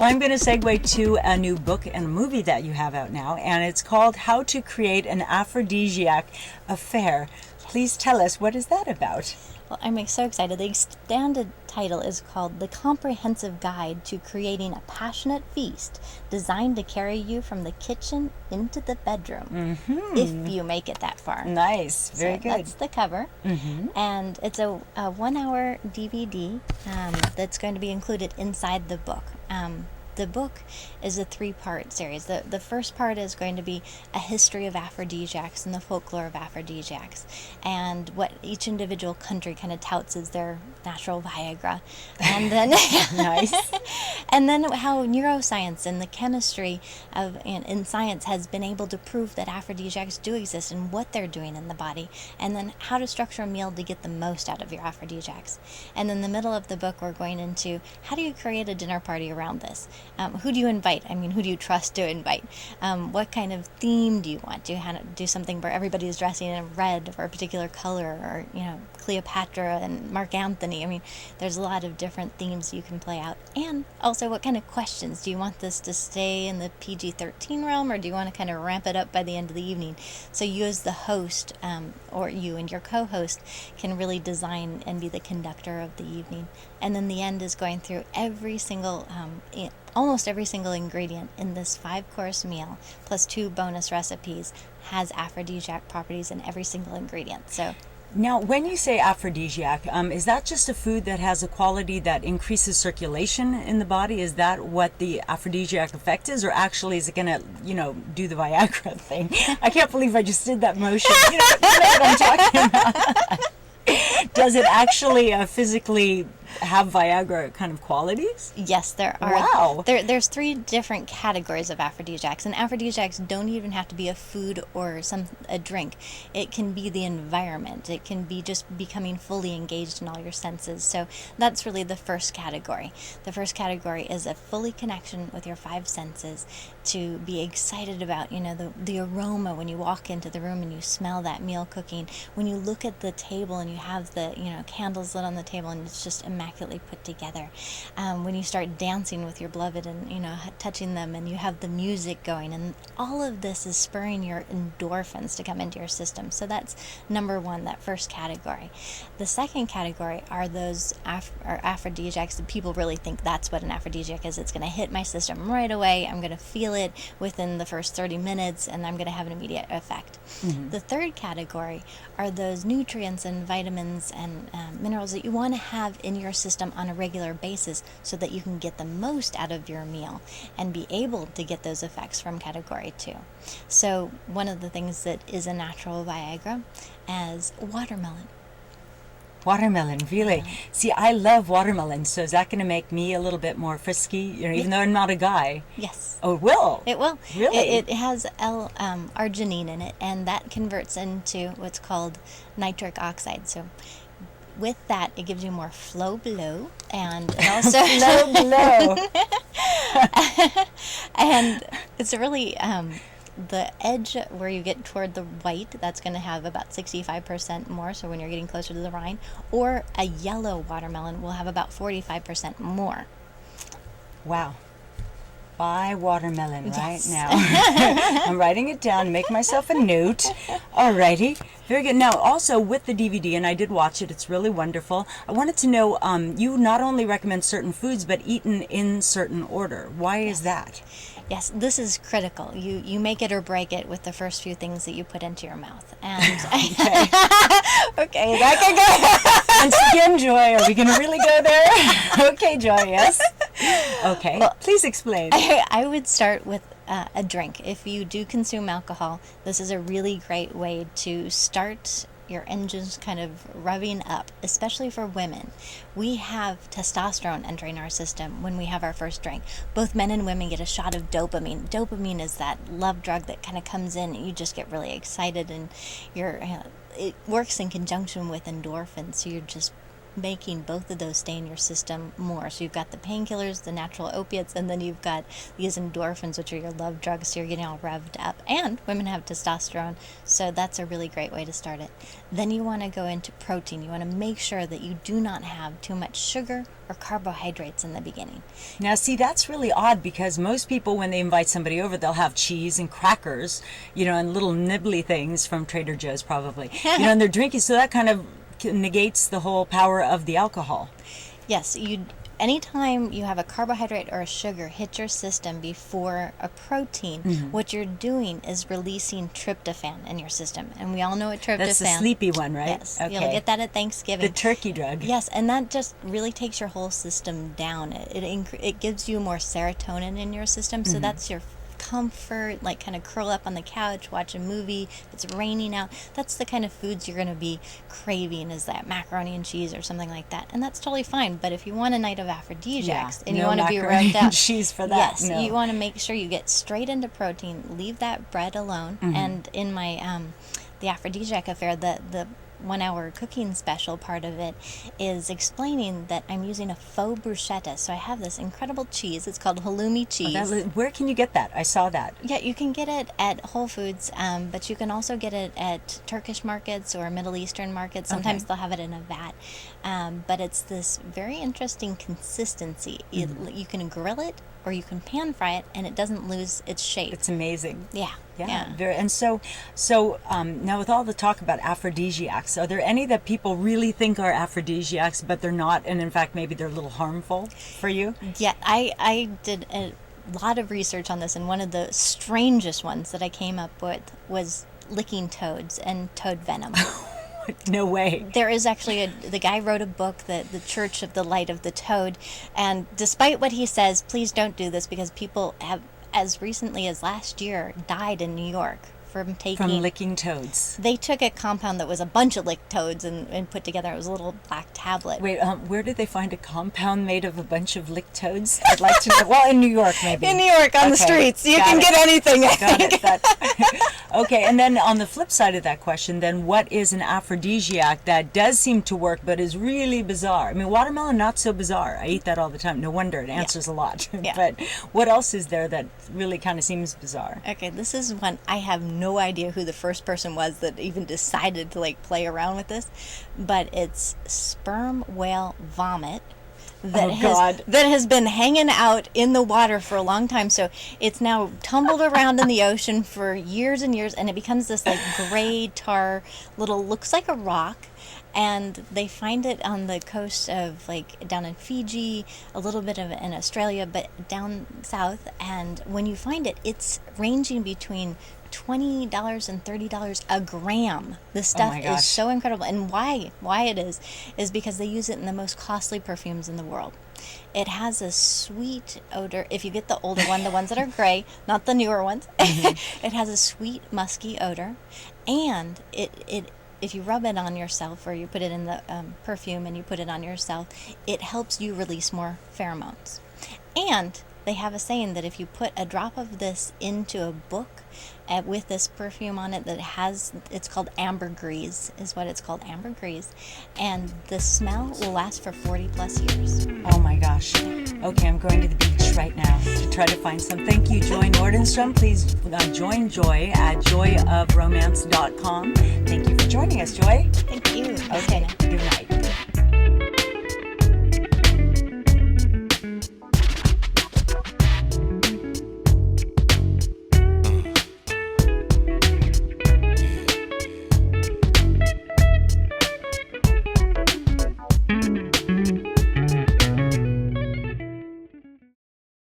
I'm going to segue to a new book and a movie that you have out now, and it's called How to Create an Aphrodisiac Affair. Please tell us, what is that about? Well, I'm so excited. The expanded title is called The Comprehensive Guide to Creating a Passionate Feast Designed to Carry You from the Kitchen into the Bedroom, if you make it that far. Nice. Very good. That's the cover. And it's a 1-hour DVD that's going to be included inside the book. The book is a 3-part series. The first part is going to be a history of aphrodisiacs and the folklore of aphrodisiacs, and what each individual country kind of touts as their natural Viagra. And then Nice. and then how neuroscience and the chemistry in science has been able to prove that aphrodisiacs do exist and what they're doing in the body, and then how to structure a meal to get the most out of your aphrodisiacs. And in the middle of the book, we're going into how do you create a dinner party around this? Who do you invite? I mean, who do you trust to invite? What kind of theme do you want? Do you do something where everybody is dressing in red or a particular color, or Cleopatra and Mark Anthony? I mean, there's a lot of different themes you can play out. And also, what kind of questions? Do you want this to stay in the PG-13 realm, or do you want to kind of ramp it up by the end of the evening? So you as the host, or you and your co-host, can really design and be the conductor of the evening. And then the end is going through almost every single ingredient in this 5-course meal, plus 2 bonus recipes, has aphrodisiac properties in every single ingredient. So Now, when you say aphrodisiac, is that just a food that has a quality that increases circulation in the body? Is that what the aphrodisiac effect is? Or actually is it going to, do the Viagra thing? I can't believe I just did that motion. You know what I'm talking about? Does it actually physically have Viagra kind of qualities? yes, there are. Wow. There's 3 different categories of aphrodisiacs, and aphrodisiacs don't even have to be a food or a drink. It can be the environment. It can be just becoming fully engaged in all your senses. So that's really the first category. The first category is a fully connection with your 5 senses, to be excited about, the aroma when you walk into the room and you smell that meal cooking. When you look at the table and you have the, candles lit on the table and it's just immaculately put together. When you start dancing with your beloved and, touching them, and you have the music going, and all of this is spurring your endorphins to come into your system. So that's number 1, that first category. The second category are those aphrodisiacs that people really think that's what an aphrodisiac is. It's going to hit my system right away. I'm going to feel it within the first 30 minutes, and I'm going to have an immediate effect. The third category are those nutrients and vitamins and minerals that you want to have in your system on a regular basis, so that you can get the most out of your meal and be able to get those effects from category 2. So one of the things that is a natural Viagra is watermelon. Watermelon, really? Yeah. See, I love watermelon, so is that going to make me a little bit more frisky, even though I'm not a guy? Yes. Oh, it will? It will. Really? It has arginine in it, and that converts into what's called nitric oxide. So with that, it gives you more flow below, and it also Low blow. and it's really the edge where you get toward the white, that's going to have about 65% more, so when you're getting closer to the rind, or a yellow watermelon will have about 45% more. Wow. Buy watermelon right Yes. now. I'm writing it down, make myself a note. Alrighty. Very good. Now, also with the DVD, and I did watch it, it's really wonderful. I wanted to know, you not only recommend certain foods, but eaten in certain order. Why is that? Yes, this is critical. You make it or break it with the first few things that you put into your mouth. And okay, that can go. Once again, Joy, are we going to really go there? Okay, Joy, yes. Okay, Well, please explain. I would start with a drink. If you do consume alcohol, this is a really great way to start your engines kind of revving up, especially for women. We have testosterone entering our system when we have our first drink. Both men and women get a shot of dopamine. Dopamine is that love drug that kind of comes in and you just get really excited, and it works in conjunction with endorphins, so you're just making both of those stay in your system more. So you've got the painkillers, the natural opiates, and then you've got these endorphins, which are your love drugs, so you're getting all revved up. And women have testosterone, so that's a really great way to start it. Then you want to go into protein. You want to make sure that you do not have too much sugar or carbohydrates in the beginning. Now, see, that's really odd because most people, when they invite somebody over, they'll have cheese and crackers, and little nibbly things from Trader Joe's probably, and they're drinking. So that kind of negates the whole power of the alcohol. Yes, anytime you have a carbohydrate or a sugar hit your system before a protein, what you're doing is releasing tryptophan in your system. And we all know what tryptophan. That's the sleepy one, right? Yes. Okay. You'll get that at Thanksgiving. The turkey drug. Yes, and that just really takes your whole system down. It gives you more serotonin in your system, so that's your comfort, like kind of curl up on the couch, watch a movie. If it's raining out, that's the kind of foods you're going to be craving, is that macaroni and cheese or something like that. And that's totally fine. But if you want a night of aphrodisiacs and you want to be revved up, cheese for that. Yes, you want to make sure you get straight into protein, leave that bread alone. And in my the Aphrodisiac affair, the 1 hour cooking special part of it is explaining that I'm using a faux bruschetta. So I have this incredible cheese. It's called halloumi cheese. Where can you get that? I saw that. Yeah, you can get it at Whole Foods, but you can also get it at Turkish markets or Middle Eastern markets. Sometimes they'll have it in a vat. But it's this very interesting consistency. You can grill it or you can pan fry it, and it doesn't lose its shape. It's amazing. Yeah. And so now with all the talk about aphrodisiacs, are there any that people really think are aphrodisiacs, but they're not, and in fact maybe they're a little harmful for you? Yeah, I did a lot of research on this, and one of the strangest ones that I came up with was licking toads and toad venom. No way. There is actually the guy wrote a book, The Church of the Light of the Toad, and despite what he says, please don't do this, because people have, as recently as last year, died in New York from licking toads. They took a compound that was a bunch of licked toads and put together. It was a little black tablet. Wait, where did they find a compound made of a bunch of licked toads? I'd like to know. Well, in New York, maybe. In New York, on the streets. You can get anything. Got it. Okay, and then on the flip side of that question, then what is an aphrodisiac that does seem to work but is really bizarre? I mean, watermelon, not so bizarre. I eat that all the time. No wonder, it answers a lot. But what else is there that really kind of seems bizarre? Okay, this is one I have no idea who the first person was that even decided to play around with this, but it's sperm whale vomit that has been hanging out in the water for a long time. So it's now tumbled around in the ocean for years and years, and it becomes this gray tar looks like a rock. And they find it on the coast of down in Fiji, a little bit of it in Australia, but down south. And when you find it, it's ranging between $20 and $30 a gram. This stuff is so incredible. And why it is because they use it in the most costly perfumes in the world. It has a sweet odor. If you get the older one, the ones that are gray, not the newer ones, it has a sweet, musky odor. And if you rub it on yourself, or you put it in the perfume and you put it on yourself, it helps you release more pheromones. And they have a saying that if you put a drop of this into a book with this perfume on it it's called ambergris, is what it's called, ambergris, and the smell will last for 40 plus years. Oh my gosh. Okay, I'm going to the beach right now to try to find some. Thank you, Joy Nordenstrom. Please join Joy at joyofromance.com. Thank you for joining us, Joy. Thank you. Okay, good night.